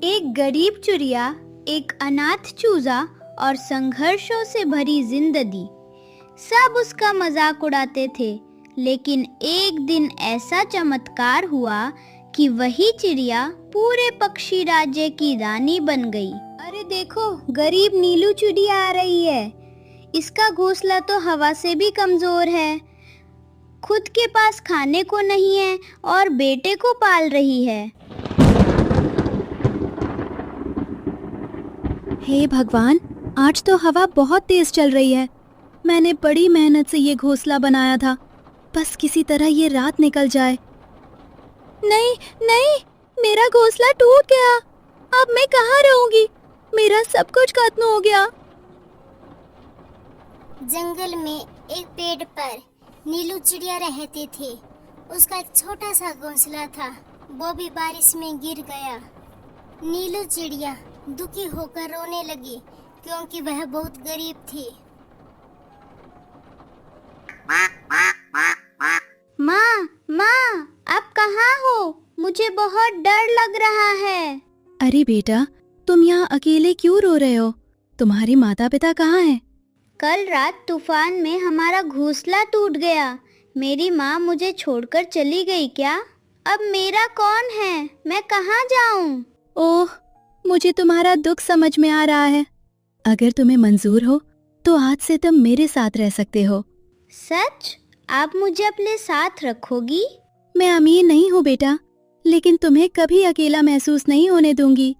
एक गरीब चिड़िया, एक अनाथ चूजा और संघर्षों से भरी जिंदगी। सब उसका मजाक उड़ाते थे, लेकिन एक दिन ऐसा चमत्कार हुआ कि वही चिड़िया पूरे पक्षी राज्य की रानी बन गई। अरे देखो, गरीब नीलू चिड़िया आ रही है। इसका घोंसला तो हवा से भी कमजोर है। खुद के पास खाने को नहीं है और बेटे को पाल रही है। हे भगवान, आज तो हवा बहुत तेज चल रही है। मैंने बड़ी मेहनत से ये घोंसला बनाया था, बस किसी तरह ये रात निकल जाए। नहीं नहीं, मेरा घोंसला टूट गया। अब मैं कहाँ रहूंगी? मेरा सब कुछ खत्म हो गया। जंगल में एक पेड़ पर नीलू चिड़िया रहती थी। उसका एक छोटा सा घोंसला था, वो भी बारिश में गिर गया। नीलू चिड़िया दुखी होकर रोने लगी क्योंकि वह बहुत गरीब थी। माँ, आप कहाँ हो? मुझे बहुत डर लग रहा है। अरे बेटा, तुम यहाँ अकेले क्यों रो रहे हो? तुम्हारे माता पिता कहाँ हैं? कल रात तूफान में हमारा घोंसला टूट गया। मेरी माँ मुझे छोड़कर चली गई क्या? अब मेरा कौन है? मैं कहाँ जाऊँ? ओह, मुझे तुम्हारा दुख समझ में आ रहा है। अगर तुम्हें मंजूर हो तो आज से तुम मेरे साथ रह सकते हो। सच? आप मुझे अपने साथ रखोगी? मैं अमीर नहीं हूँ बेटा, लेकिन तुम्हें कभी अकेला महसूस नहीं होने दूंगी।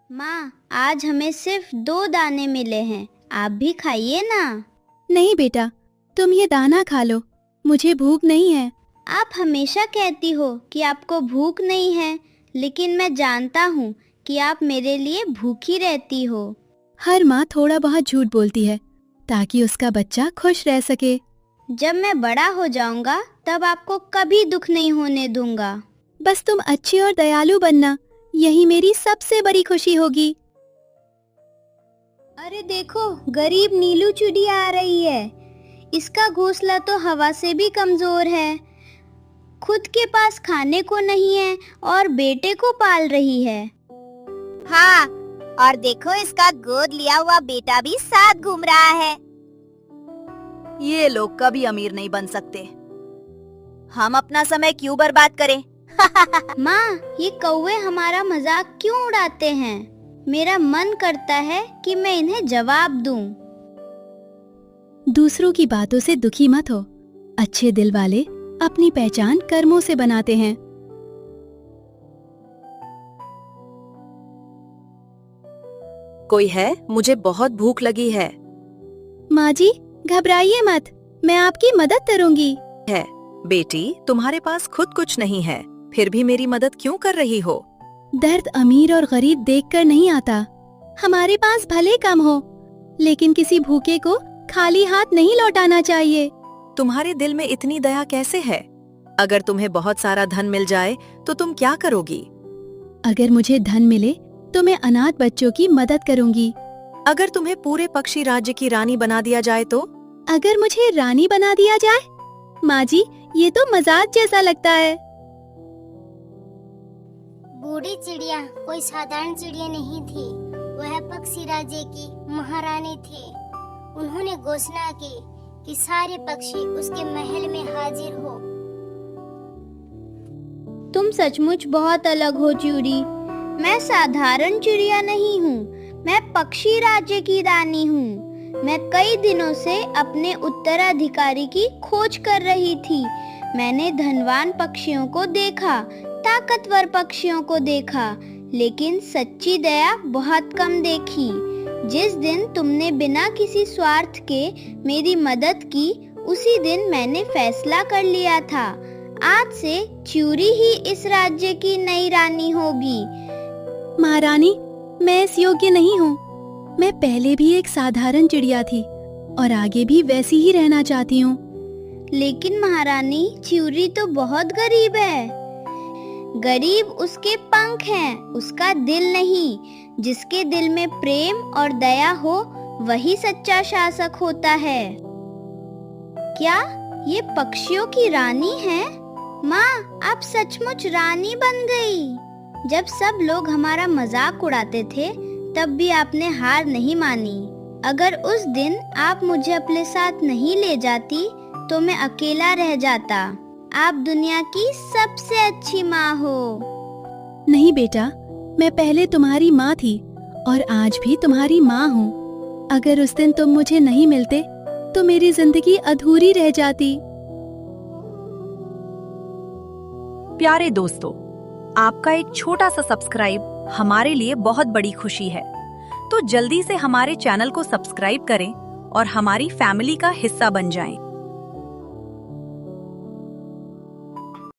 माँ, आज हमें सिर्फ 2 दाने मिले हैं, आप भी खाइए ना। नहीं बेटा, तुम ये दाना खा लो, मुझे भूख नहीं है। आप हमेशा कहती हो कि आपको भूख नहीं है, लेकिन मैं जानता हूँ कि आप मेरे लिए भूखी रहती हो। हर माँ थोड़ा बहुत झूठ बोलती है ताकि उसका बच्चा खुश रह सके। जब मैं बड़ा हो जाऊंगा तब आपको कभी दुख नहीं होने दूंगा। बस तुम अच्छी और दयालु बनना, यही मेरी सबसे बड़ी खुशी होगी। अरे देखो, गरीब नीलू चिड़िया आ रही है। इसका घोंसला तो हवा से भी कमजोर है। खुद के पास खाने को नहीं है और बेटे को पाल रही है। हाँ, और देखो, इसका गोद लिया हुआ बेटा भी साथ घूम रहा है। ये लोग कभी अमीर नहीं बन सकते। हम अपना समय क्यों बर्बाद करें? माँ, ये कौवे हमारा मजाक क्यों उड़ाते हैं? मेरा मन करता है कि मैं इन्हें जवाब दूं। दूसरों की बातों से दुखी मत हो। अच्छे दिल वाले अपनी पहचान कर्मों से बनाते हैं। कोई है? मुझे बहुत भूख लगी है। माँ जी, घबराइए मत, मैं आपकी मदद करूंगी। है बेटी, तुम्हारे पास खुद कुछ नहीं है, फिर भी मेरी मदद क्यों कर रही हो? दर्द अमीर और गरीब देखकर नहीं आता। हमारे पास भले कम हो, लेकिन किसी भूखे को खाली हाथ नहीं लौटाना चाहिए। तुम्हारे दिल में इतनी दया कैसे है? अगर तुम्हें बहुत सारा धन मिल जाए तो तुम क्या करोगी? अगर मुझे धन मिले तो मैं अनाथ बच्चों की मदद करूंगी। अगर तुम्हें पूरे पक्षी राज्य की रानी बना दिया जाए तो? अगर मुझे रानी बना दिया जाए? माँ जी, ये तो मजाक जैसा लगता है। बूढ़ी चिड़िया कोई साधारण चिड़िया नहीं थी, वह पक्षी राज्य की महारानी थी। उन्होंने घोषणा की कि सारे पक्षी उसके महल में हाजिर हो। तुम सचमुच बहुत अलग हो चिड़ी। मैं साधारण चिड़िया नहीं हूँ, मैं पक्षी राज्य की रानी हूँ। मैं कई दिनों से अपने उत्तराधिकारी की खोज कर रही थी। मैंने धनवान पक्षियों को देखा, ताकतवर पक्षियों को देखा, लेकिन सच्ची दया बहुत कम देखी। जिस दिन तुमने बिना किसी स्वार्थ के मेरी मदद की, उसी दिन मैंने फैसला कर लिया था, आज से चिड़ी ही इस राज्य की नई रानी होगी। महारानी, मैं इस योग्य नहीं हूँ। मैं पहले भी एक साधारण चिड़िया थी और आगे भी वैसी ही रहना चाहती हूँ। लेकिन महारानी, चिड़ी तो बहुत गरीब है। गरीब उसके पंख हैं, उसका दिल नहीं। जिसके दिल में प्रेम और दया हो, वही सच्चा शासक होता है। क्या ये पक्षियों की रानी है? माँ, आप सचमुच रानी बन गई। जब सब लोग हमारा मजाक उड़ाते थे तब भी आपने हार नहीं मानी। अगर उस दिन आप मुझे अपने साथ नहीं ले जाती तो मैं अकेला रह जाता। आप दुनिया की सबसे अच्छी माँ हो। नहीं बेटा, मैं पहले तुम्हारी माँ थी और आज भी तुम्हारी माँ हूँ। अगर उस दिन तुम मुझे नहीं मिलते तो मेरी जिंदगी अधूरी रह जाती। प्यारे दोस्तों, आपका एक छोटा सा सब्सक्राइब हमारे लिए बहुत बड़ी खुशी है। तो जल्दी से हमारे चैनल को सब्सक्राइब करें और हमारी फैमिली का हिस्सा बन जाएं।